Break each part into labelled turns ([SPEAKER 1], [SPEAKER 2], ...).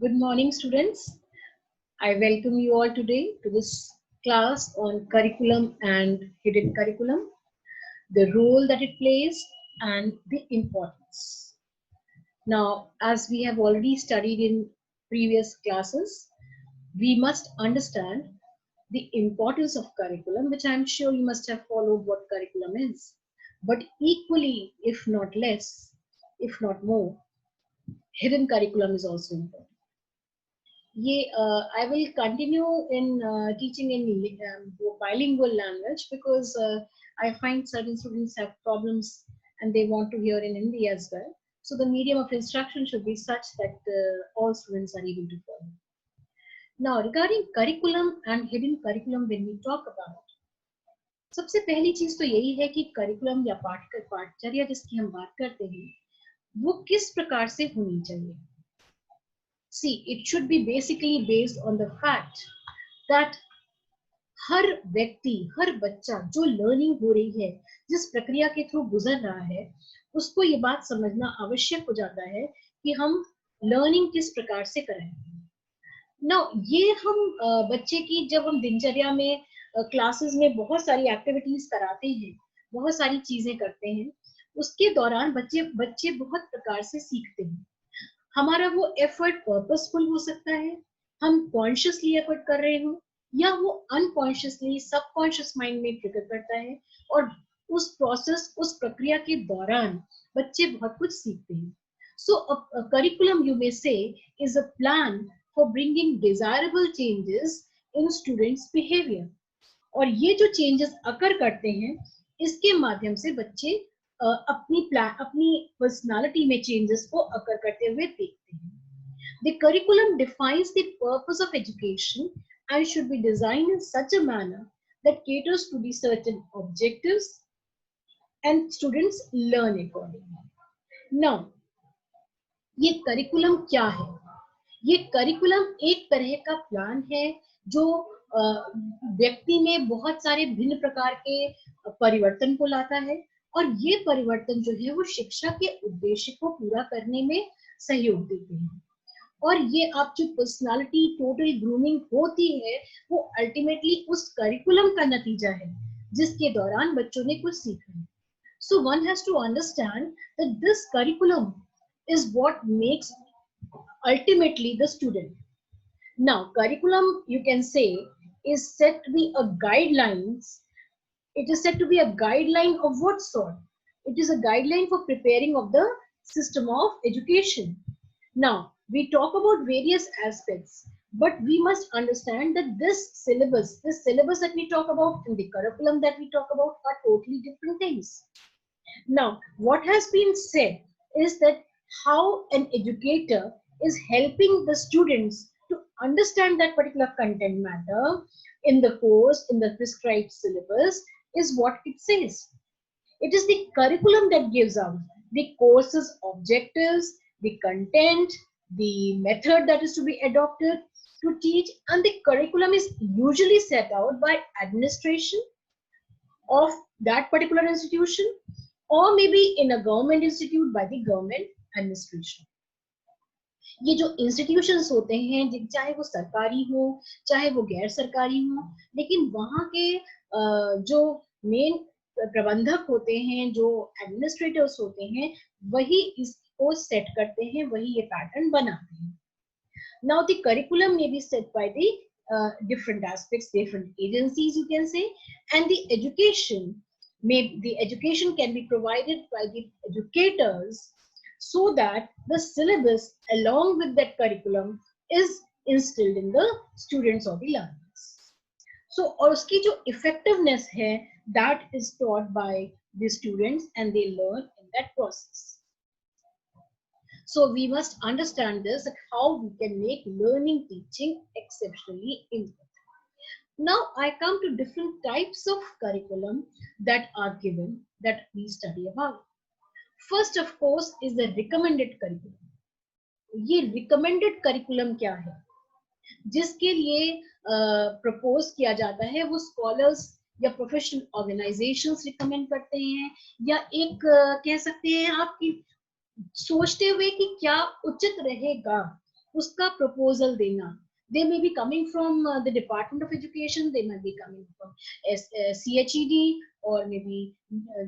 [SPEAKER 1] Good morning, students. I welcome you all today to this class on curriculum and hidden curriculum, the role that it plays, and the importance. Now, as we have already studied in previous classes, we must understand the importance of curriculum, which I'm sure you must have followed what curriculum is. But equally, if not less, if not more, hidden curriculum is also important. I will continue in teaching in bilingual language because I find certain students have problems and they want to hear in Hindi as well. So the medium of instruction should be such that all students are able to follow. Now, regarding curriculum and hidden curriculum, when we talk about, सबसे पहली चीज तो यही है कि curriculum या पाठचर्या जिसकी हम बात करते हैं वो किस प्रकार से होनी चाहिए. See, it should be basically based on the fact that हर व्यक्ति, हर बच्चा जो लर्निंग हो रही है, जिस प्रक्रिया के थ्रू गुजर रहा है, उसको ये बात समझना आवश्यक हो जाता है कि हम लर्निंग किस प्रकार से करें. ना ये हम बच्चे की जब हम दिनचर्या में क्लासेस में बहुत सारी एक्टिविटीज कराते हैं, बहुत सारी चीजें करते हैं, उसके दौरान बच्चे बहुत प्रकार से सीखते हैं. हमारा वो एफर्ट पर्पसफुल हो सकता है, हम कॉन्शियसली एफर्ट कर रहे हो, या वो अनकॉन्शियसली सबकॉन्शियस माइंड में ट्रिगर करता है और उस प्रोसेस, उस प्रक्रिया के दौरान बच्चे बहुत कुछ सीखते हैं. सो करिकुलम यू मे से is a plan for bringing desirable changes in students behaviour. और ये जो चेंजेस अकर करते हैं, इसके माध्यम से बच्चे अपनी पर्सनालिटी में चेंजेस को अकर करते हुए देखते हैं. The curriculum defines the purpose of education and should be designed in such a manner that caters to the certain objectives and students learn accordingly. Now, ये curriculum क्या है? ये curriculum एक तरह का प्लान है जो व्यक्ति में बहुत सारे भिन्न प्रकार के परिवर्तन को लाता है, और ये परिवर्तन जो है वो शिक्षा के उद्देश्य को पूरा करने में सहयोग देते हैं. और ये आप जो पर्सनालिटी टोटल ग्रूमिंग होती है वो अल्टीमेटली उस करिकुलम का नतीजा है जिसके दौरान बच्चों ने कुछ सीखा है. So one has to understand that this curriculum is what makes ultimately the student. Now, curriculum, you can say, is said to be a guidelines. It is said to be a guideline of what sort? It is a guideline for preparing of the system of education. Now, we talk about various aspects, but we must understand that this syllabus that we talk about and the curriculum that we talk about are totally different things. Now, what has been said is that how an educator is helping the students to understand that particular content matter in the course, in the prescribed syllabus, is what it says. It is the curriculum that gives out the course's objectives, the content, the method that is to be adopted to teach, and the curriculum is usually set out by administration of that particular institution, or maybe in a government institute by the government administration. ये जो institutions होते हैं, चाहे वो सरकारी हो चाहे वो गैर सरकारी हो, लेकिन वहाँ के जो मेन प्रबंधक होते हैं, जो एडमिनिस्ट्रेटर्स होते हैं, वही इसको सेट करते हैं, वही ये पैटर्न बनाते हैं. Now the curriculum may be set by the different aspects, different agencies, you can say, and the education can be provided by the educators, so that the syllabus along with that curriculum is instilled in the students or the learners. So, और उसकी जो effectiveness है, that is taught by the students and they learn in that process. So we must understand this, that how we can make learning teaching exceptionally important. Now I come to different types of curriculum that are given that we study about. First, of course, is the recommended curriculum. ये recommended curriculum क्या है? जिसके लिए propose किया जाता है, वो scholars या प्रोफेशनल ऑर्गेनाइजेशंस रिकमेंड करते हैं, या एक कह सकते हैं आप कि सोचते हुए कि क्या उचित रहेगा उसका प्रपोजल देना. They may be coming from the Department of Education, they might be coming from CHED or maybe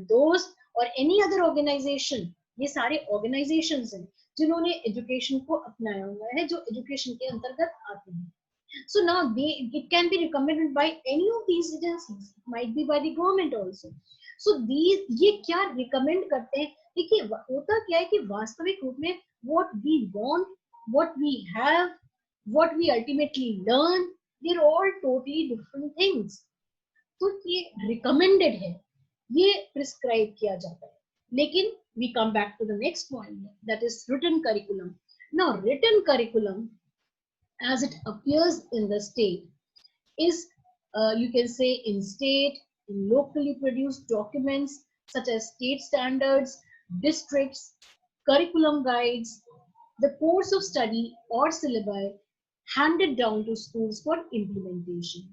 [SPEAKER 1] those or any other organization. ये सारे organizations हैं जिन्होंने education को अपनाया हुआ है, जो education के अंतर्गत आते हैं. So now it can be recommended by any of these agencies, it might be by the government also. So ये क्या recommend करते हैं? देखिए होता क्या है कि वास्तविक रूप में what we want, what we have, what we ultimately learn, they're all totally different things. तो ये recommended है, ये prescribe किया जाता है. लेकिन we come back to the next point, that is written curriculum. Now written curriculum as it appears in the state is you can say in state, in locally produced documents such as state standards, districts, curriculum guides, the course of study or syllabi handed down to schools for implementation.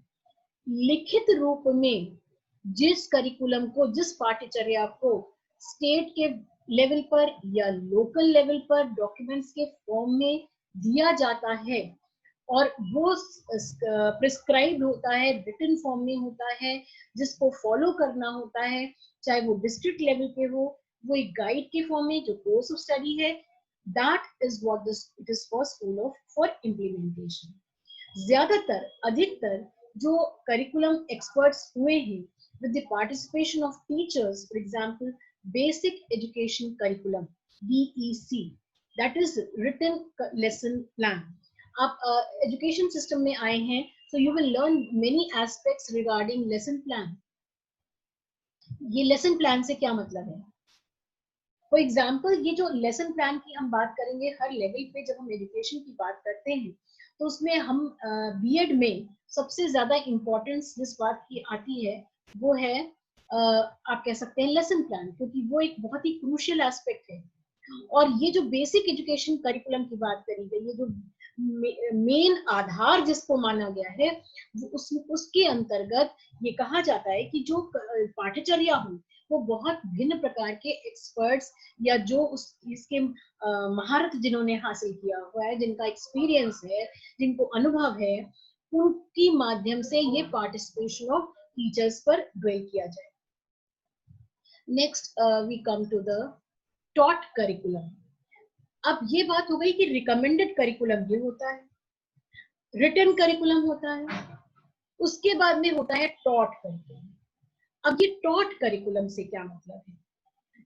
[SPEAKER 1] लिखित रूप में जिस curriculum को, जिस पाठ्यचर्या को state के level पर या लोकल लेवल पर डॉक्यूमेंट्स के फॉर्म में दिया जाता है और वो प्रिस्क्राइब होता है, रिटन फॉर्म में होता है, जिसको फॉलो करना होता है, चाहे वो डिस्ट्रिक्ट लेवल पे हो, वो एक गाइड के फॉर्म में जो कोर्स ऑफ स्टडी है, that is what it is for school of for implementation. ज्यादातर अधिकतर जो करिकुलम एक्सपर्ट्स हुए हैं with the participation of teachers, for example basic education curriculum, BEC, that is written lesson plan. आप education system में आए हैं, so you will learn many aspects regarding lesson plan. ये लेसन प्लान से क्या मतलब है? फॉर एग्जाम्पल ये जो लेसन प्लान की हम बात करेंगे, हर लेवल पे जब हम एजुकेशन की बात करते हैं तो उसमें हम बीएड में सबसे ज्यादा इम्पोर्टेंस जिस बात की आती है वो है आप कह सकते हैं लेसन प्लान, क्योंकि वो एक बहुत ही क्रूशियल एस्पेक्ट है. और ये जो बेसिक एजुकेशन करिकुलम की बात करी गई है, जो मेन आधार जिसको माना गया है, उसके अंतर्गत ये कहा जाता है कि जो पाठ्यचर्या हो वो बहुत भिन्न प्रकार के एक्सपर्ट्स या जो इसके महारत जिन्होंने हासिल किया हुआ है, जिनका एक्सपीरियंस है, जिनको अनुभव है, उनकी माध्यम से ये पार्टिसिपेशन ऑफ टीचर्स पर ड्वेल किया जाए. Next we come to the taught curriculum. अब ये बात हो गई कि रिकमेंडेड करिकुलम ये होता है, रिटन करिकुलम होता है, उसके बाद में होता है टॉट करिकुलम. अब ये टॉट करिकुलम से क्या मतलब है?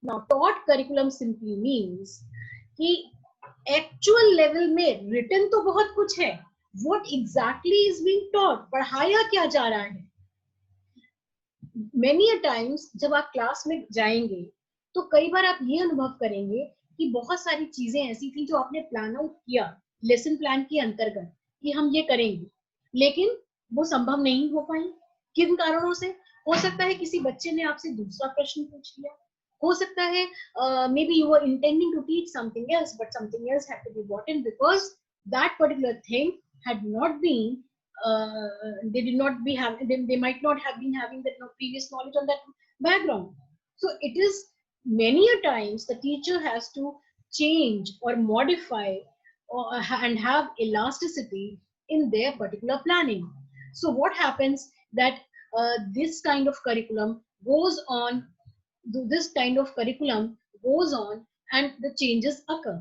[SPEAKER 1] Now taught curriculum simply means कि एक्चुअल लेवल में रिटन तो बहुत कुछ है, what exactly is being taught, पढ़ाया क्या जा रहा है. मेनी अ टाइम्स जब आप क्लास में जाएंगे तो कई बार आप ये अनुभव करेंगे कि बहुत सारी चीजें ऐसी थी जो आपने प्लान आउट किया लेसन प्लान के अंतर्गत कि हम ये करेंगे, लेकिन वो संभव नहीं हो पाई. किन कारणों से? हो सकता है किसी बच्चे ने आपसे दूसरा प्रश्न पूछ लिया, हो सकता है maybe you were intending to teach something else but something else had to be bought in because that particular thing had not been they did not be having, they might not have been having the previous knowledge on that background. So it is many a times the teacher has to change or modify and have elasticity in their particular planning. So what happens that this kind of curriculum goes on, and the changes occur.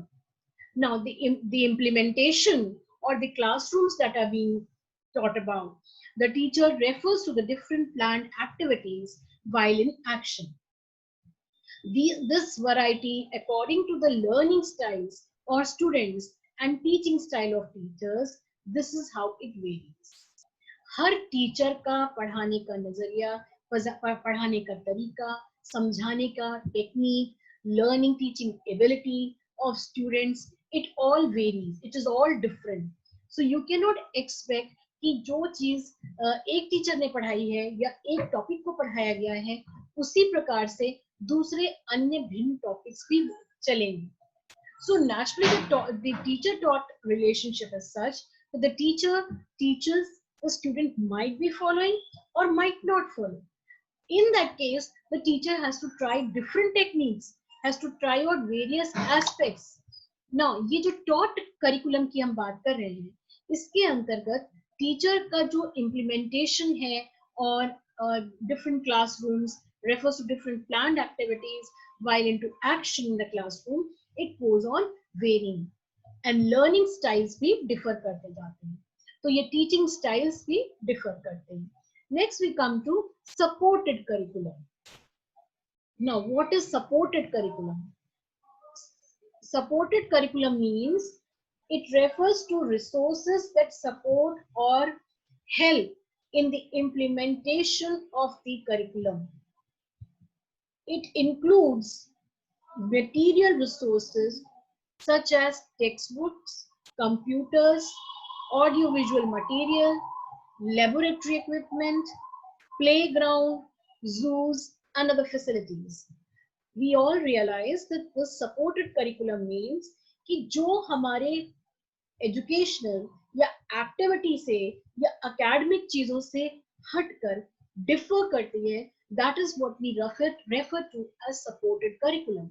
[SPEAKER 1] Now the implementation or the classrooms that are being taught about, the teacher refers to the different planned activities while in action. This variety according to the learning styles or students and teaching style of teachers, this is how it varies. Her teacher का पढ़ाने का नजरिया, पढ़ाने का तरीका, समझाने का technique, learning teaching ability of students, it all varies, it is all different. So you cannot expect कि जो चीज एक टीचर ने पढ़ाई है या एक टॉपिक को पढ़ाया गया है उसी प्रकार से दूसरे अन्य भिन्न टॉपिक्स भी चलेंगे. So naturally the teacher taught relationship is such that the teacher teaches, the student might be following or might not follow. In that case the teacher has to try different techniques, has to try out various aspects. Now ये जो taught curriculum की हम बात कर रहे हैं, इसके अंतर्गत टीचर का जो implementation है और different classrooms refers to different planned activities while into action in the classroom, it goes on varying and learning styles भी differ करते जाते हैं. तो ये teaching styles भी differ करते हैं. Next we come to supported curriculum. Now what is supported curriculum? Supported curriculum means it refers to resources that support or help in the implementation of the curriculum. It includes material resources such as textbooks, computers, audiovisual material, laboratory equipment, playground, zoos, and other facilities. We all realize that the supported curriculum means कि जो हमारे educational या activity से या academic चीजों से हटकर differ करती है, that is what we refer to as supported curriculum.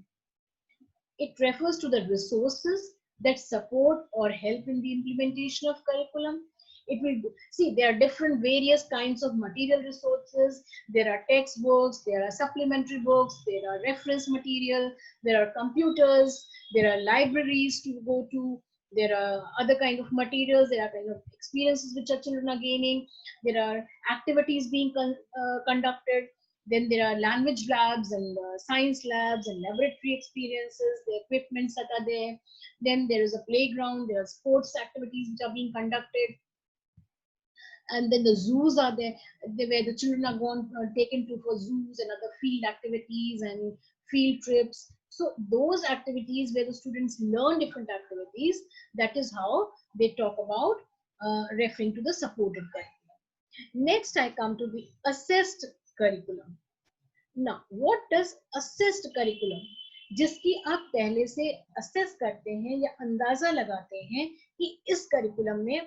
[SPEAKER 1] It refers to the resources that support or help in the implementation of curriculum. It will see there are different various kinds of material resources. There are textbooks, there are supplementary books, there are reference material, there are computers, there are libraries to go to, there are other kind of materials, there are kind of experiences which our children are gaining, there are activities being conducted. Then there are language labs and science labs and laboratory experiences, the equipments that are there. Then there is a playground, there are sports activities which are being conducted. And then the zoos are there, where the children are taken to for zoos and other field activities and field trips. So those activities where the students learn different activities, that is how they talk about referring to the supported curriculum. Next, I come to the assessed curriculum. Now, what does assessed curriculum? जिसकी आप पहले से assess करते हैं या अंदाजा लगाते हैं कि इस करिकुलम में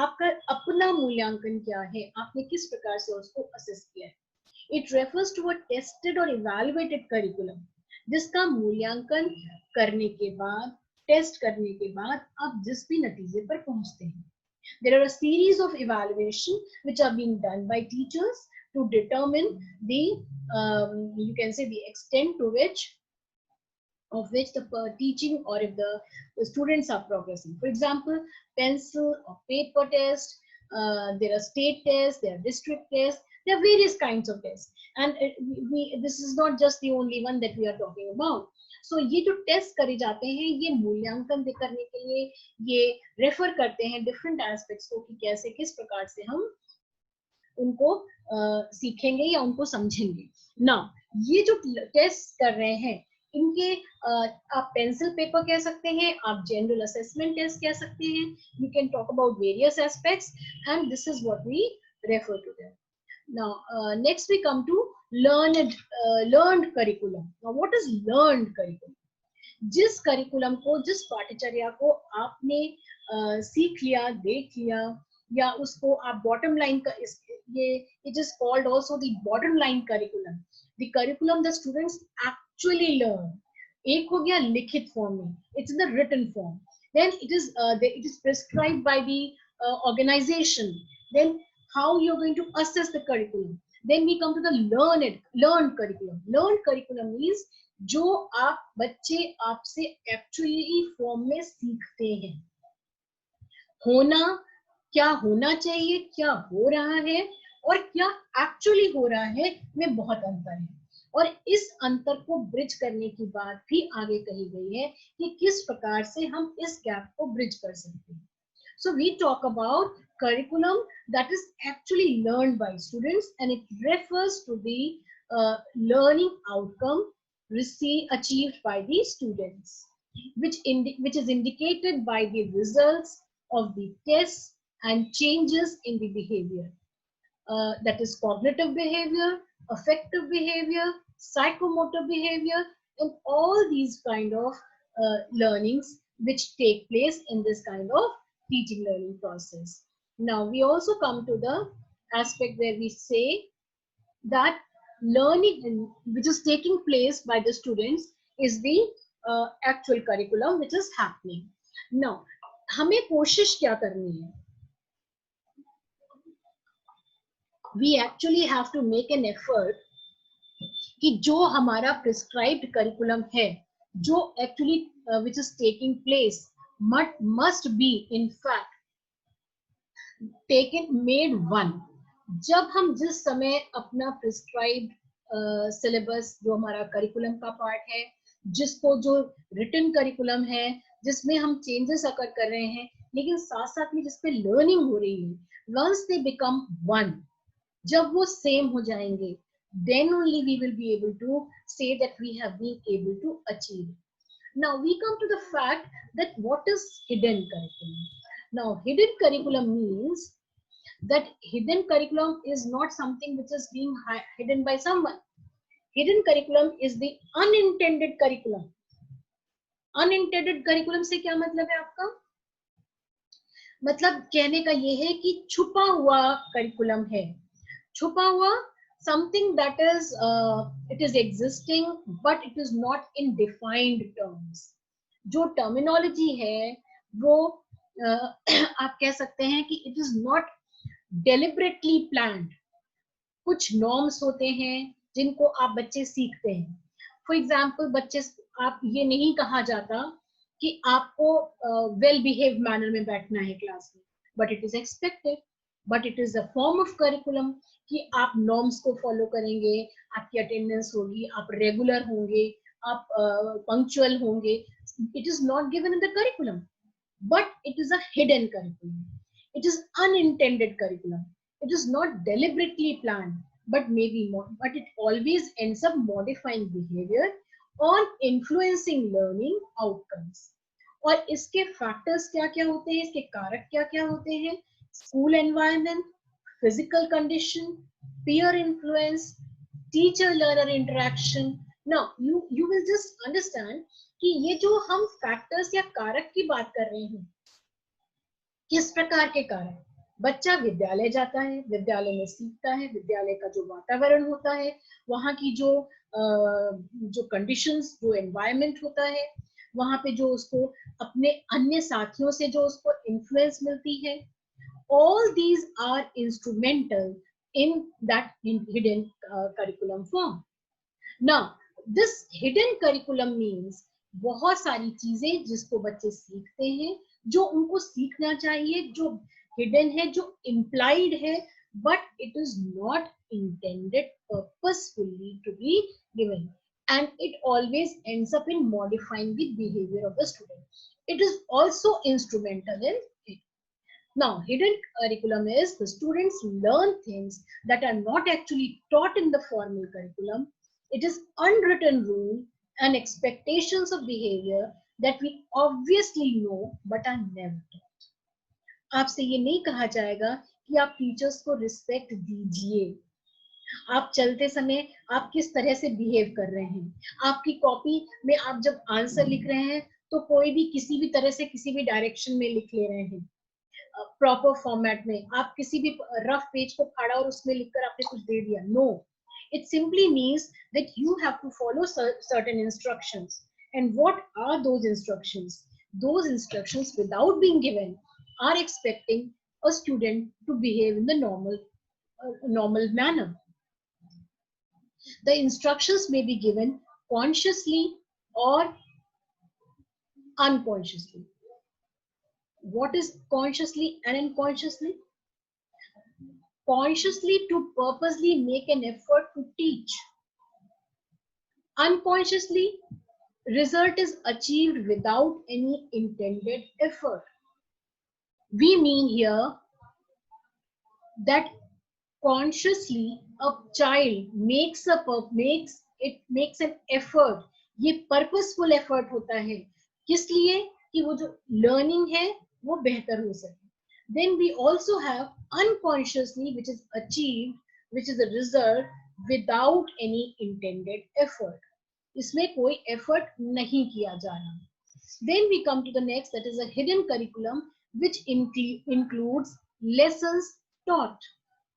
[SPEAKER 1] आपका अपना मूल्यांकन क्या है, आपने किस प्रकार से उसको असेस किया है. It refers to a tested और इवैल्यूएटेड करिकुलम, जिसका मूल्यांकन करने के बाद, टेस्ट करने के बाद आप जिस भी नतीजे पर पहुंचते हैं. There are a series of evaluation which are being done by teachers to determine the you can say the extent to which the teaching or if the students are progressing. For example, pencil or paper test, there are state tests, there are district tests, there are various kinds of tests, and this is not just the only one that we are talking about. So ये जो test करे जाते हैं, ये मूल्यांकन करने के लिए ये रेफर करते हैं डिफरेंट एस्पेक्ट्स को कि कैसे किस प्रकार से हम उनको सीखेंगे या उनको समझेंगे. ना ये जो टेस्ट कर रहे हैं, इनके आप पेंसिल पेपर कह सकते हैं, आप जनरल असेसमेंट टेस्ट कह सकते हैं. You can talk about various aspects and this is what we refer to them. Now, next we come to learned curriculum. Now, what is learned curriculum? जिस curriculum को, जिस पाठ्यचर्या को आपने सीख लिया, देख लिया, या उसको आप बॉटम लाइन का, ये it is called also the bottom line curriculum, the curriculum the students actually learn. एक हो गया लिखित फॉर्म में, it's in the written form, then it is prescribed by the organisation, देन how you're going to assess the curriculum. Then we come to the learned curriculum. Learned curriculum means जो आप बच्चे आपसे एक्चुअली फॉर्म में सीखते हैं. होना, क्या होना चाहिए, क्या हो रहा है और क्या एक्चुअली हो रहा है, में बहुत अंतर है. और इस अंतर को ब्रिज करने की बात भी आगे कही गई है कि किस प्रकार से हम इस गैप को ब्रिज कर सकते हैं. So we talk about curriculum that is actually learned by students, and it refers to the learning outcome achieved by the students, which is indicated by the results of the tests and changes in the behavior. That is cognitive behavior, affective behavior, psychomotor behavior, and all these kind of learnings which take place in this kind of teaching learning process. Now we also come to the aspect where we say that learning which is taking place by the students is the actual curriculum which is happening. Now हमें कोशिश क्या करनी है? We actually have to make an effort कि जो हमारा prescribed curriculum है, जो actually which is taking place must be in fact taken made one. जब हम जिस समय अपना प्रिस्क्राइब्ड सिलेबस जो हमारा करिकुलम का पार्ट है, जिसको जो रिटन करिकुलम है, जिसमें हम चेंजेस अकर कर रहे हैं, लेकिन साथ साथ में जिसपे लर्निंग हो रही है, वंस दे बिकम वन, जब वो सेम हो जाएंगे, then only we will be able to say that we have been able to achieve. Now we come to the fact that what is hidden curriculum. Now hidden curriculum means that hidden curriculum is not something which is being hidden by someone. Hidden curriculum is the unintended curriculum. Unintended curriculum से क्या मतलब है आपका? मतलब कहने का ये है कि छुपा हुआ करिकुलम है. छुपा हुआ something that is it is existing but it is not in defined terms. जो terminology है वो आप कह सकते हैं कि it is not deliberately planned. कुछ norms होते हैं जिनको आप बच्चे सीखते हैं. For example, बच्चे आप ये नहीं कहा जाता कि आपको well behaved manner में बैठना है क्लास में, but it is expected, but it is a form of curriculum कि आप norms को follow करेंगे, आपकी attendance होगी, आप regular होंगे, आप punctual होंगे. It is not given in the curriculum, but it is a hidden curriculum. It is unintended curriculum. It is not deliberately planned, but maybe more, but it always ends up modifying behavior or influencing learning outcomes. और इसके factors क्या-क्या होते हैं, इसके कारक क्या-क्या होते हैं? School environment, physical condition, peer influence, teacher-learner interaction. Now you will just understand कि ये जो हम factors या कारक की बात कर रहे हैं, किस प्रकार के कारक? बच्चा विद्यालय जाता है, विद्यालय में सीखता है, विद्यालय का जो वातावरण होता है, वहाँ की जो कंडीशंस, जो एनवायरनमेंट होता है, वहाँ पे जो उसको अपने अन्य साथियों से जो उसको इन्फ्लुएंस मिलती है, all these are instrumental in that hidden curriculum form. Now this hidden curriculum means बहुत सारी चीजें जिसको बच्चे सीखते हैं, जो उनको सीखना चाहिए, जो hidden है, जो implied है, but it is not intended purposefully to be given, and it always ends up in modifying the behavior of the student. It is also instrumental in it. Now hidden curriculum is the students learn things that are not actually taught in the formal curriculum. It is unwritten rule and expectations of behavior that we obviously know but are never taught. आपसे ये नहीं कहा जाएगा कि आप teachers को respect दीजिए. आप चलते समय आप किस तरह से बिहेव कर रहे हैं, आपकी कॉपी में आप जब आंसर लिख रहे हैं तो कोई भी किसी भी तरह से किसी भी डायरेक्शन में लिख ले रहे हैं, प्रॉपर फॉर्मेट में. आप किसी भी रफ पेज को फाड़ा और उसमें लिखकर आपने कुछ दे दिया. No, it simply means that you have to follow certain instructions. And what are those instructions? Those instructions, without being given, are expecting a student to behave in the normal manner. The instructions may be given consciously or unconsciously. What is consciously and unconsciously? Consciously, to purposely make an effort to teach. Unconsciously, result is achieved without any intended effort. We mean here that consciously a child makes an effort. ये purposeful effort होता है, किस लिए? कि वो जो learning है वो बेहतर हो सके. Then we also have unconsciously, which is achieved, which is a result without any intended effort. इसमें कोई effort नहीं किया जा रहा. Then we come to the next, that is a hidden curriculum, which includes lessons taught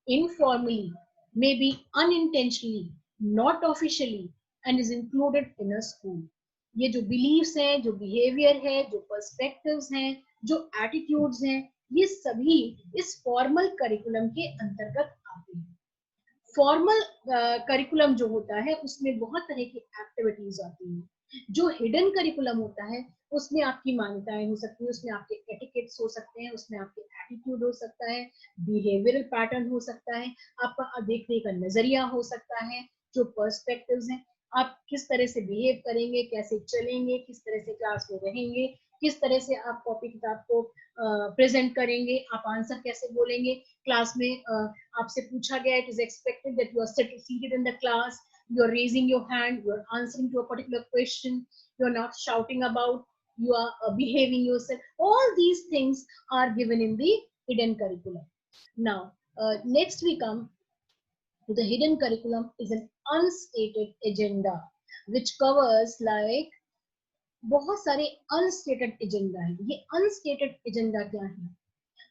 [SPEAKER 1] informally, maybe unintentionally, not officially, and is included in a school. ये जो beliefs हैं, जो बिहेवियर है, जो पर्सपेक्टिव्स हैं, जो एटीट्यूड्स हैं, ये सभी इस फॉर्मल करिकुलम के अंतर्गत आते हैं। फॉर्मल करिकुलम जो होता है उसमें बहुत तरह की एक्टिविटीज आती हैं। जो हिडन करिकुलम होता है उसमें आपकी मान्यताएं हो सकती है, उसमें आपके एटिकेट्स हो सकते हैं, उसमें आपके एटीट्यूड हो सकता है, बिहेवियरल पैटर्न हो सकता है, आपका देखने का नजरिया हो सकता है, जो पर्सपेक्टिव्स हैं, आप किस तरह से बिहेव करेंगे, कैसे चलेंगे, किस तरह से क्लास में रहेंगे, किस तरह से आप कॉपी किताब को प्रेजेंट करेंगे, आप आंसर कैसे बोलेंगे क्लास में। आपसे पूछा गया, it is expected that you are seated in the class, you are raising your hand, you are answering to a particular question, you are not shouting about, you are behaving yourself. All these things are given in the hidden curriculum. Now next we come to the hidden curriculum is an unstated agenda which covers like बहुत सारे अनस्टेटेड agenda है। ये अनस्टेटेड agenda क्या है?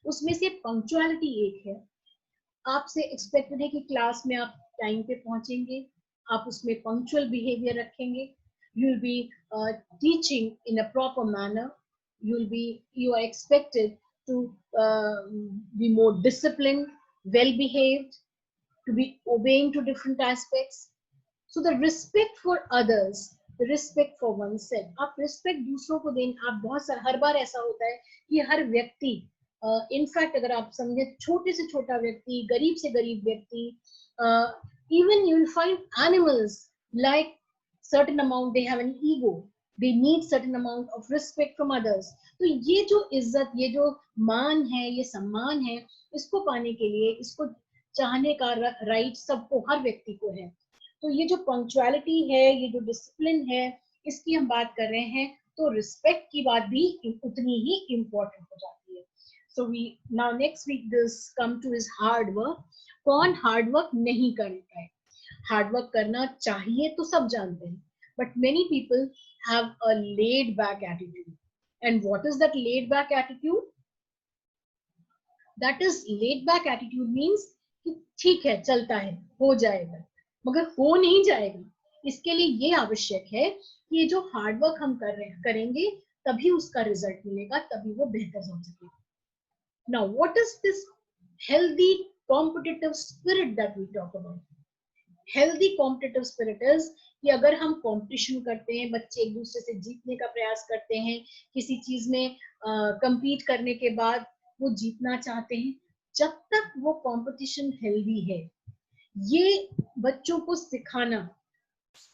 [SPEAKER 1] उसमें से punctuality एक है। आपसे एक्सपेक्टेड है कि क्लास में आप टाइम पे पहुंचेंगे, आप उसमें पंक्चुअल बिहेवियर रखेंगे, you will be teaching in a proper manner, you are expected to be more disciplined, well behaved, to be obeying to different aspects. So the respect for others, the respect for oneself, आप respect दूसरों को दें। आप बहुत सारा हर बार ऐसा होता है कि हर व्यक्ति इनफैक्ट अगर आप समझे छोटे से छोटा व्यक्ति, गरीब से गरीब व्यक्ति, even you will find animals like certain amount they have an ego, they need certain amount of respect from others. तो ये जो इज्जत, ये जो मान है, ये सम्मान है, इसको पाने के लिए, इसको चाहने का राइट सबको, हर व्यक्ति को है। तो ये जो पंक्चुअलिटी है, ये जो डिसिप्लिन है, इसकी हम बात कर रहे हैं, तो रिस्पेक्ट की बात भी उतनी ही इम्पोर्टेंट हो जाती है। So we now next week this come to is hard work. कौन हार्ड वर्क नहीं करता है? हार्ड वर्क करना चाहिए तो सब जानते हैं, but many people have a laid back attitude. And what is that laid back attitude? That is laid back attitude means कि ठीक है, चलता है, हो जाएगा, मगर हो नहीं जाएगा। इसके लिए ये आवश्यक है कि ये जो हार्ड वर्क हम करेंगे तभी उसका रिजल्ट मिलेगा, तभी वो बेहतर हो सकेगा। Now, what is this healthy competitive spirit that we talk about? Healthy competitive spirit is कि अगर हम कंपटीशन करते हैं, बच्चे एक दूसरे से जीतने का प्रयास करते हैं, किसी चीज में compete करने के बाद वो जीतना चाहते हैं, जब तक वो कंपटीशन हेल्दी है, ये बच्चों को सिखाना।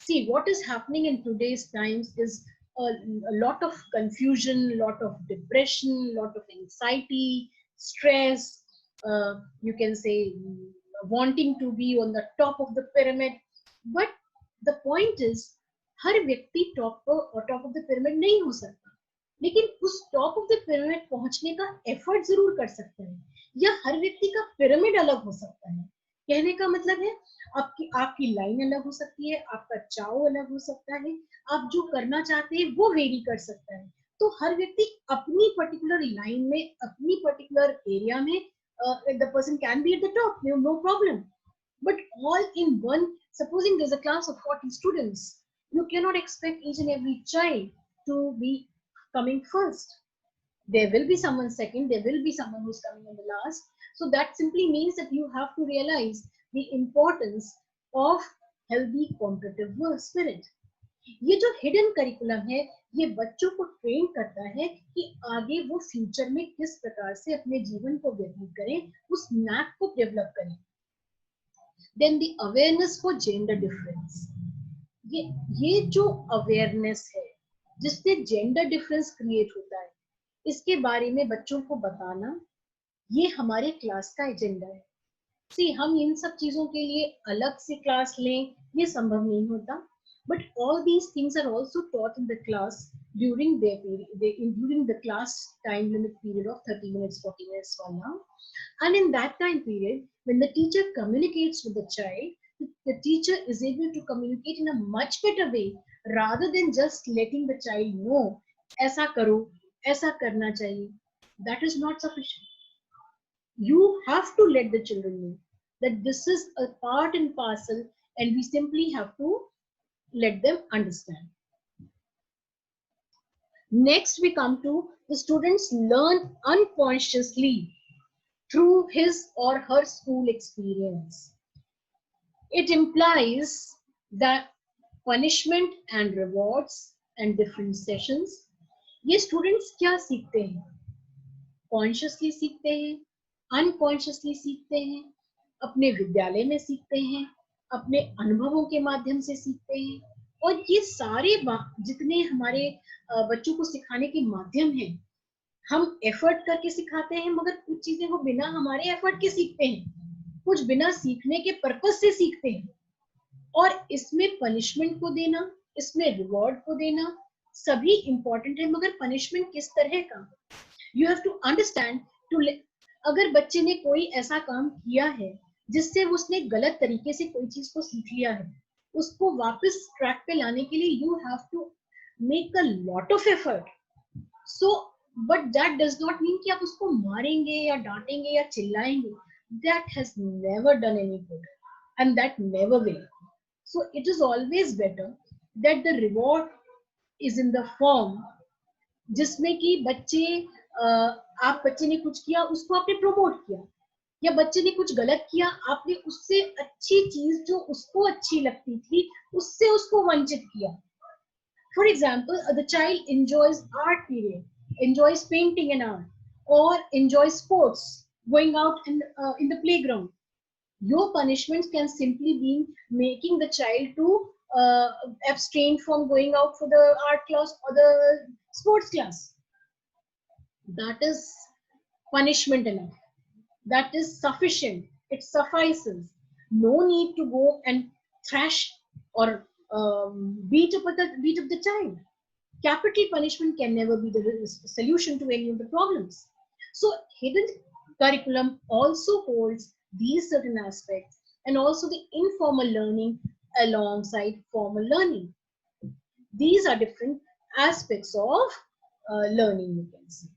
[SPEAKER 1] See, what is happening in today's times is a lot of confusion, lot of depression, lot of anxiety, stress, you can say wanting to be on the top of the pyramid. But the point is, हर व्यक्ति top of the pyramid नहीं हो सकता, लेकिन उस top of the pyramid पहुंचने का effort जरूर कर सकते हैं। या हर व्यक्ति का पिरामिड अलग हो सकता है। कहने का मतलब है आपकी लाइन अलग हो सकती है, आपका चाव अलग हो सकता है, आप जो करना चाहते हैं वो वेरी कर सकता है। तो हर व्यक्ति अपनी पर्टिकुलर लाइन में, अपनी पर्टिकुलर एरिया में, the person can be at the top, no problem. But all in one, supposing there's a class of 40 students, you cannot expect each and every child to be coming first. There will be someone second, there will be someone who's coming in the last. So that simply means that you have to realize the importance of healthy competitive spirit. ये जो hidden curriculum है, ये बच्चों को train करता है कि आगे वो फ्यूचर में किस प्रकार से अपने जीवन को व्यतीत करें, उस नैक को डेवलप करें। Then the awareness for gender difference, ये जो अवेयरनेस है जिससे जेंडर डिफरेंस क्रिएट होता है, इसके बारे में बच्चों को बताना, ये हमारे क्लास का एजेंडा है। सी, हम इन सब चीजों के लिए अलग से क्लास लें, ये संभव नहीं होता। But all these things are also taught in the class during their period, during the class time limit period of 30 minutes, 40 minutes for now. And in that time period, when the teacher communicates with the child, the teacher is able to communicate in a much better way rather than just letting the child know, ऐसा करो, ऐसा करना चाहिए. That is not sufficient. You have to let the children know that this is a part and parcel, and we simply have to let them understand. Next, we come to the students learn unconsciously through his or her school experience. It implies that punishment and rewards and different sessions. ये students क्या सीखते हैं? Consciously सीखते हैं, unconsciously सीखते हैं, अपने विद्यालय में सीखते हैं, अपने अनुभवों के माध्यम से सीखते हैं, और ये सारे जितने हमारे बच्चों को सिखाने के माध्यम हैं, हम एफर्ट करके सिखाते हैं, मगर कुछ चीजें वो बिना हमारे एफर्ट के सीखते हैं, कुछ बिना सीखने के पर्पस से सीखते हैं। और इसमें पनिशमेंट को देना, इसमें रिवॉर्ड को देना सभी इंपॉर्टेंट है, मगर पनिशमेंट किस तरह का? You have to understand too, अगर बच्चे ने कोई ऐसा काम किया है जिससे उसने गलत तरीके से कोई चीज को सीख लिया है, उसको वापस ट्रैक पे लाने के लिए you have to make a lot of effort. So but that does not mean कि आप उसको मारेंगे या डांटेंगे या चिल्लाएंगे. That has never done any good and that never will. So it is always better that the reward is in the form जिसमें कि बच्चे, आप बच्चे ने कुछ किया, उसको आपने प्रमोट किया, या बच्चे ने कुछ गलत किया, आपने उससे अच्छी चीज जो उसको अच्छी लगती थी उससे उसको वंचित किया. For example, the child enjoys art period, enjoys painting and art, or enjoys sports, going out in the playground. Your punishments can simply be making the child to abstain from going out for the art class or the sports class. That is punishment enough. That is sufficient. It suffices. No need to go and thrash or beat up the child. Capital punishment can never be the solution to any of the problems. So hidden curriculum also holds these certain aspects, and also the informal learning alongside formal learning. These are different aspects of learning, you can see.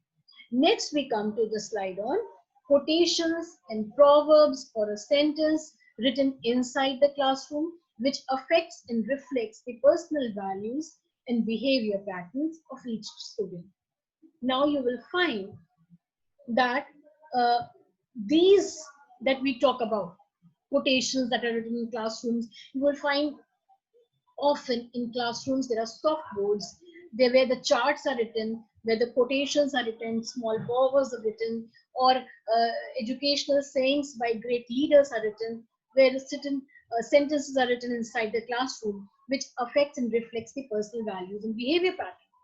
[SPEAKER 1] Next, we come to the slide on quotations and proverbs or a sentence written inside the classroom which affects and reflects the personal values and behavior patterns of each student. Now you will find that these that we talk about, quotations that are written in classrooms, you will find often in classrooms there are soft boards there where the charts are written, where the quotations are written, small proverbs are written, or educational sayings by great leaders are written, where certain sentences are written inside the classroom which affects and reflects the personal values and behavior patterns.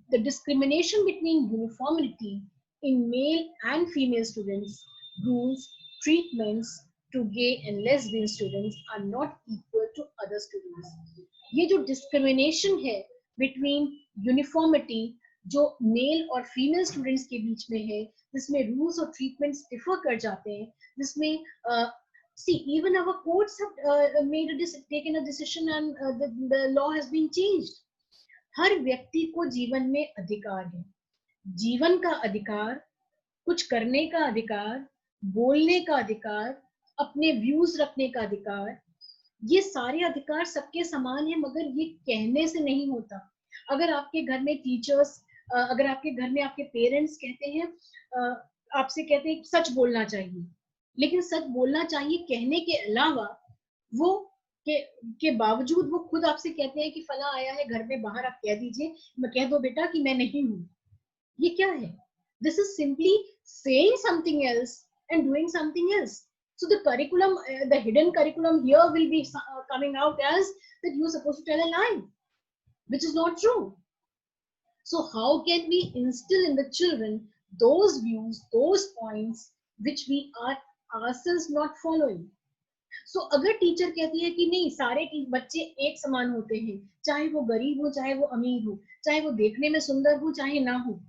[SPEAKER 1] The discrimination between uniformity in male and female students, rules, treatments to gay and lesbian students are not equal to other students. ये जो discrimination है between uniformity जो mail और female students के बीच में है, जिसमें rules और ट्रीटमेंट्स डिफर कर जाते हैं, जिसमें see even our courts have taken a decision and the law has been changed. हर व्यक्ति को जीवन में अधिकार है, जीवन का अधिकार, कुछ करने का अधिकार, बोलने का अधिकार, अपने व्यूज रखने का अधिकार, ये सारे अधिकार सबके समान है, मगर ये कहने से नहीं होता. अगर आपके घर में टीचर्स, अगर आपके घर में आपके पेरेंट्स कहते हैं, आपसे कहते हैं सच बोलना चाहिए, लेकिन सच बोलना चाहिए कहने के अलावा वो के बावजूद वो खुद आपसे कहते हैं कि फला आया है घर में, बाहर आप कह दीजिए, मैं कह दो बेटा कि मैं नहीं हूं. ये क्या है? This is simply saying something else and doing something else. So the curriculum, the hidden curriculum here will be coming out as that you are supposed to tell a lie, which is not true. So how can we instill in the children those views, those points which we are ourselves not following? So अगर teacher कहती है कि नहीं सारे बच्चे एक समान होते हैं, चाहे वो गरीब हो, चाहे वो अमीर हो, चाहे वो देखने में सुंदर हो, चाहे ना हो,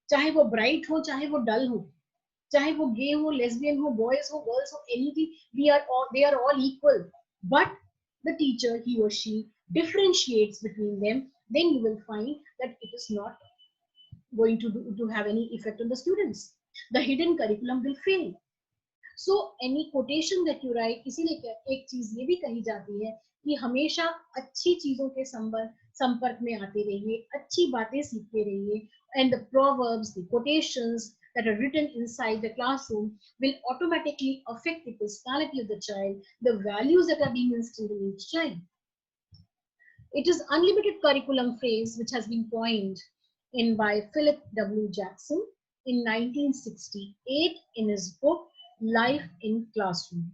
[SPEAKER 1] चाहे वो ब्राइट हो, चाहे वो डल हो, चाहे वो गे हो, लेस्बियन हो, बॉयज हो, गर्ल्स हो, anything, they are all equal. But the teacher, he or she differentiates between them, then you will find that it is not going to have any effect on the students. The hidden curriculum will fail. So any quotation that you write, इसीलिए एक चीज ये भी कही जाती है कि हमेशा अच्छी चीजों के संपर्क में आते रहिए, अच्छी बातें सीखते रहिए, and the proverbs, the quotations that are written inside the classroom will automatically affect the personality of the child, the values that are being instilled in each child. It is unlimited curriculum phrase which has been coined in by Philip W. Jackson in 1968 in his book Life in Classroom.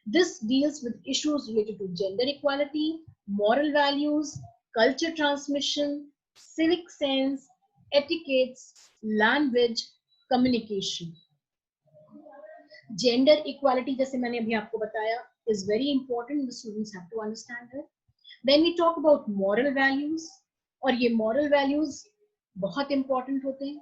[SPEAKER 1] This deals with issues related to gender equality, moral values, culture transmission, civic sense, etiquettes, language, communication. Gender equality, जैसे मैंने अभी आपको बताया, is very important. The students have to understand it. Then we talk about moral values, और ये moral values बहुत important होते हैं.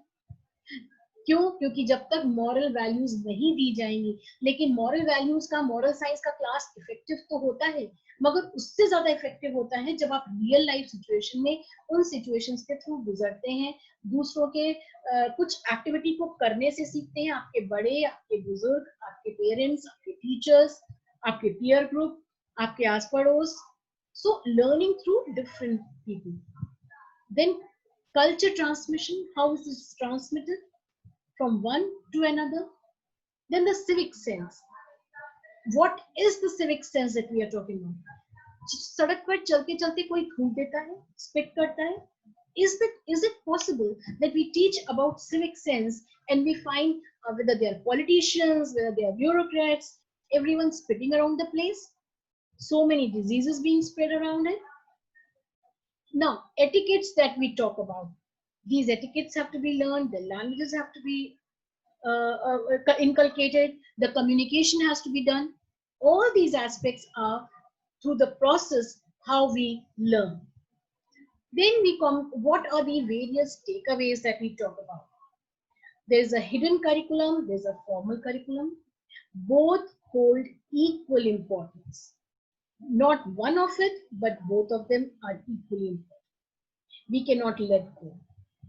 [SPEAKER 1] क्यों? क्योंकि जब तक मॉरल वैल्यूज नहीं दी जाएंगी, लेकिन मॉरल वैल्यूज का मॉरल साइंस का क्लास इफेक्टिव तो होता है, मगर उससे ज्यादा इफेक्टिव होता है जब आप रियल लाइफ सिचुएशन में उन सिचुएशंस के थ्रू गुजरते हैं, दूसरों के कुछ एक्टिविटी को करने से सीखते हैं, आपके बड़े, आपके बुजुर्ग, आपके पेरेंट्स, आपके टीचर्स, आपके पीयर ग्रुप, आपके आस पड़ोस. So learning through different people. Then culture transmission, how is this transmitted from one to another? Then the civic sense. What is the civic sense that we are talking about? सड़क पर चलते चलते कोई थूक देता है, स्पिट करता है. Is it possible that we teach about civic sense and we find whether they are politicians, whether they are bureaucrats, everyone spitting around the place, so many diseases being spread around it? Now, etiquettes that we talk about, these etiquettes have to be learned, the languages have to be inculcated, the communication has to be done. All these aspects are through the process how we learn. Then we come, what are the various takeaways that we talk about? There's a hidden curriculum, there's a formal curriculum. Both hold equal importance. Not one of it, but both of them are equally important. We cannot let go.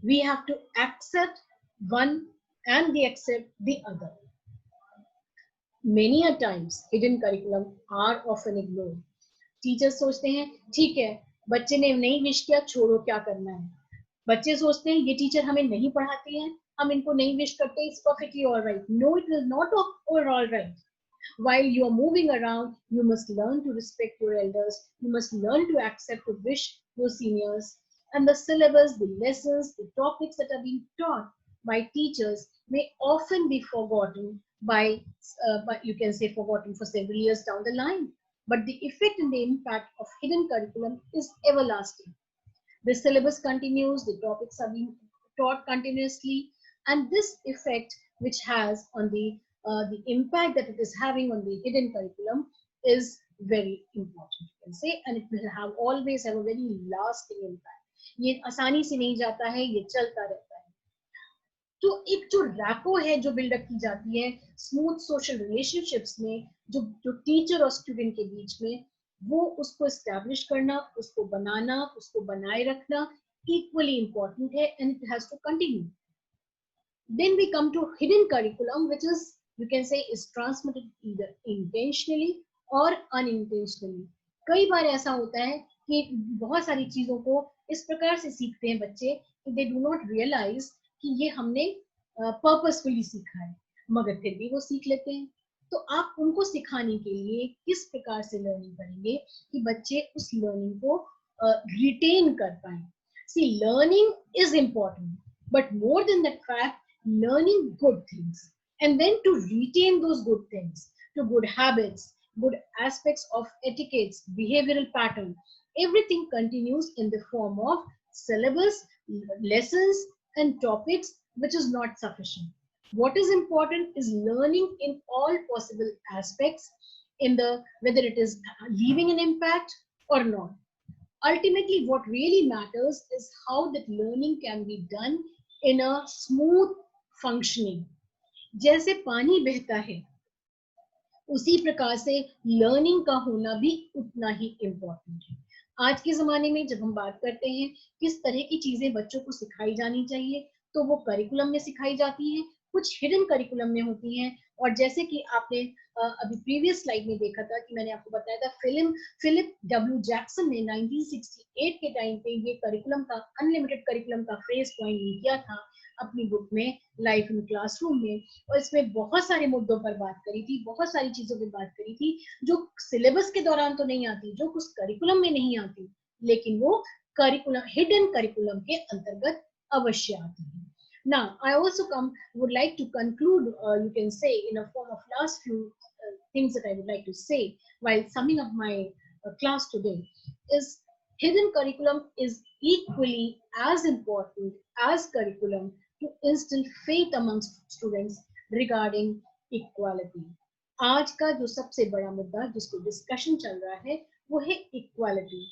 [SPEAKER 1] We have to accept one and we accept the other. Many a times, hidden curriculum are often ignored. Teachers सोचते हैं, ठीक है, बच्चे ने नहीं wish किया, छोड़ो, क्या करना है. बच्चे सोचते हैं, ये टीचर हमें नहीं पढ़ाती है, हम इनको नहीं विश करते, it's perfectly all right. No, it is not all right. While you are moving around, you must learn to respect your elders. You must learn to accept to wish your seniors. And the syllabus, the lessons, the topics that are being taught by teachers may often be forgotten by you can say forgotten for several years down the line. But the effect and the impact of hidden curriculum is everlasting. The syllabus continues, the topics are being taught continuously, and this effect which has on the impact that it is having on the hidden curriculum is very important, you can say, and it will always have a very lasting impact. ये आसानी से नहीं जाता है, ये चलता रहता है. तो एक जो रैपो है जो बिल्डअप की जाती है स्मूथ सोशल रिलेशनशिप्स में, जो टीचर और स्टूडेंट के बीच में, वो उसको एस्टैब्लिश करना, उसको बनाना, उसको बनाए रखना equally important है, and it has to continue. Then we come to hidden curriculum, which is, you can say, is transmitted either intentionally or unintentionally. कई बार ऐसा होता है कि बहुत सारी चीजों को इस प्रकार से सीखते हैं बच्चे कि they do not realize कि ये हमने पर्पसफुली सीखा है, मगर फिर भी वो सीख लेते हैं. तो आप उनको सिखाने के लिए किस प्रकार से लर्निंग करेंगे कि बच्चे उस लर्निंग को रिटेन कर पाए. See, learning is important, but more than that fact, learning good things and then to retain those good things, to good habits, good aspects of etiquettes, behavioral pattern, everything continues in the form of syllabus, lessons and topics, which is not sufficient. What is important is learning in all possible aspects, in the whether it is leaving an impact or not. Ultimately, what really matters is how that learning can be done in a smooth functioning. जैसे पानी बहता है, उसी प्रकार से learning का होना भी उतना ही इम्पोर्टेंट है. आज के जमाने में जब हम बात करते हैं किस तरह की चीजें बच्चों को सिखाई जानी चाहिए, तो वो करिकुलम में सिखाई जाती हैं, कुछ हिडन करिकुलम में होती हैं। और जैसे कि आपने अभी प्रीवियस स्लाइड में देखा था कि मैंने आपको बताया था, फिलिप डब्ल्यू जैक्सन ने 1968 के टाइम पे ये करिकुलम का, अनलिमिटेड करिकुलम का फ्रेज कॉइन किया था अपनी बुक में लाइफ इन क्लासरूम में। और इसमें बहुत सारे मुद्दों पर बात करी थी, बहुत सारी चीजों पर बात करी थी जो सिलेबस के दौरान तो नहीं आती, जो कुछ करिकुलम में नहीं आती, लेकिन वो करिकुलम, हिडन करिकुलम के अंतर्गत अवश्य आती है। Now, I also would like to conclude, you can say, in a form of last few things that I would like to say while summing up my class today is hidden curriculum is equally as important as curriculum to instill faith amongst students regarding equality. आज का जो सबसे बड़ा मुद्दा जिसको discussion चल रहा है वो है इक्वालिटी।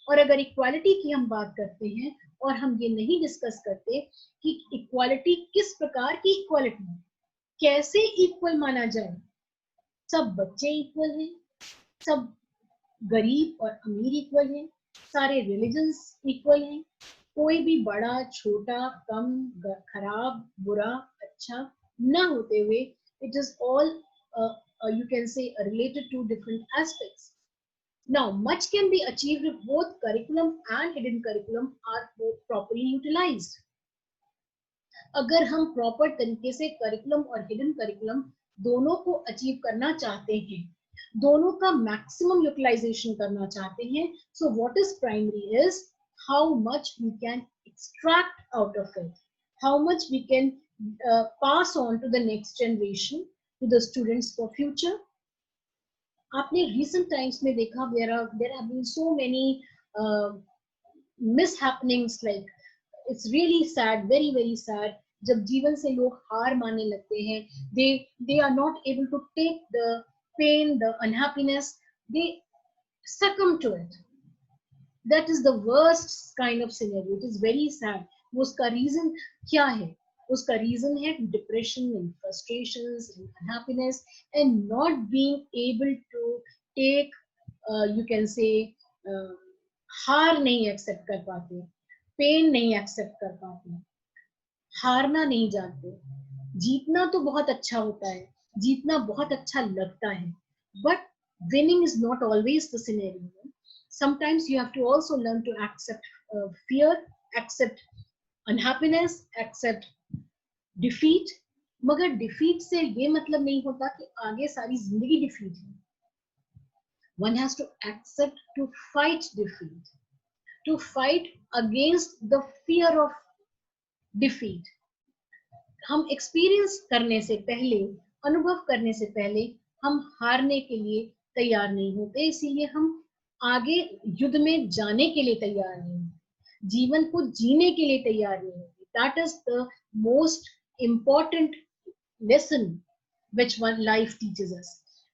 [SPEAKER 1] और अगर इक्वालिटी की हम बात करते हैं और हम ये नहीं डिस्कस करते कि इक्वालिटी किस प्रकार की इक्वालिटी, कैसे इक्वल माना जाए, सब बच्चे इक्वल हैं, सब गरीब और अमीर इक्वल हैं, सारे रिलीजन्स इक्वल हैं, कोई भी बड़ा छोटा कम खराब बुरा अच्छा ना होते हुए, it is all you can say related to different aspects. Now, much can be achieved if both curriculum and hidden curriculum are both properly utilized. अगर हम प्रॉपर तरीके से करिकुलम और हिडन करिकुलम दोनों को अचीव करना चाहते हैं, दोनों का मैक्सिमम यूटिलाइजेशन करना चाहते हैं, so what is primary is how much we can extract out of it, how much we can pass on to the next generation, to the students for future. आपने recent times में देखा there have been so many mishappenings, like it's really sad, very very sad, जब जीवन से लोग हार मानने लगते हैं, they are not able to take the pain, the unhappiness, they succumb to it. That is the worst kind of scenario. It is very sad. उसका reason क्या है? उसका रीजन है depression and frustrations and unhappiness and not being able to take, you can say, हार नहीं accept कर पाते, pen नहीं एक्सेप्ट कर पाते, हारना नहीं जानते। जीतना तो बहुत अच्छा होता है, जीतना बहुत अच्छा लगता है, but winning is not always the scenario. Sometimes you have to also learn to accept fear, accept unhappiness, accept defeat. मगर डिफीट से ये मतलब नहीं होता कि आगे सारी जिंदगी डिफीट है। One has to accept to fight defeat, to fight against the fear of defeat. हम एक्सपीरियंस करने से पहले, अनुभव करने से पहले हम हारने के लिए तैयार नहीं होते, इसीलिए हम आगे युद्ध में जाने के लिए तैयार नहीं होते, जीवन को जीने के लिए तैयार नहीं होते। That is the most important lesson which one life teaches us.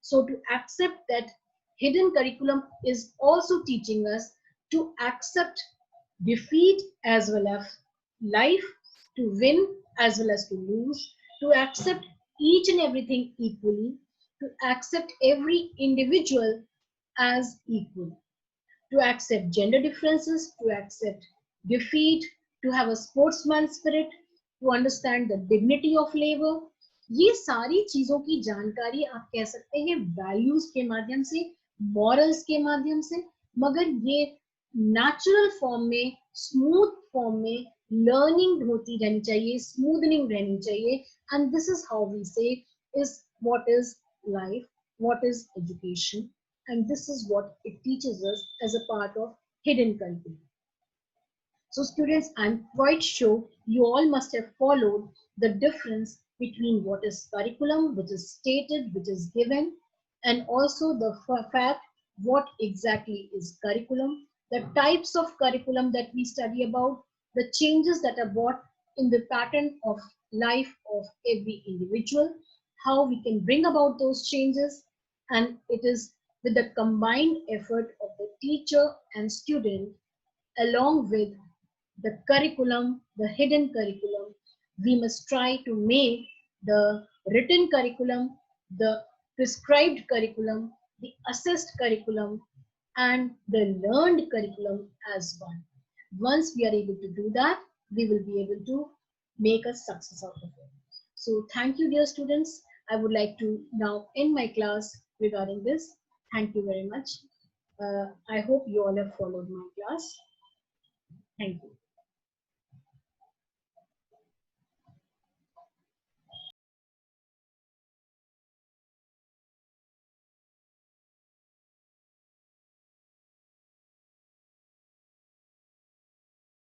[SPEAKER 1] So to accept that hidden curriculum is also teaching us to accept defeat as well as life, to win as well as to lose, to accept each and everything equally, to accept every individual as equal, to accept gender differences, to accept defeat, to have a sportsman spirit, to understand the dignity of labor. ये सारी चीजों की जानकारी आप कह सकते हैं values के माध्यम से, मॉरल्स के माध्यम से, मगर ये नेचुरल फॉर्म में, स्मूथ फॉर्म में लर्निंग होती रहनी चाहिए, स्मूथनिंग रहनी चाहिए। And this is how we say is what is life, what is education, and this is what it teaches us as a part of hidden curriculum. So students, I'm quite sure you all must have followed the difference between what is curriculum, which is stated, which is given, and also the fact what exactly is curriculum, the types of curriculum that we study about, the changes that are brought in the pattern of life of every individual, how we can bring about those changes, and it is with the combined effort of the teacher and student, along with the curriculum, the hidden curriculum, we must try to make the written curriculum, the prescribed curriculum, the assessed curriculum, and the learned curriculum as one. Once we are able to do that, we will be able to make a success out of it. So thank you, dear students. I would like to now end my class regarding this. Thank you very much. I hope you all have followed my class. Thank you.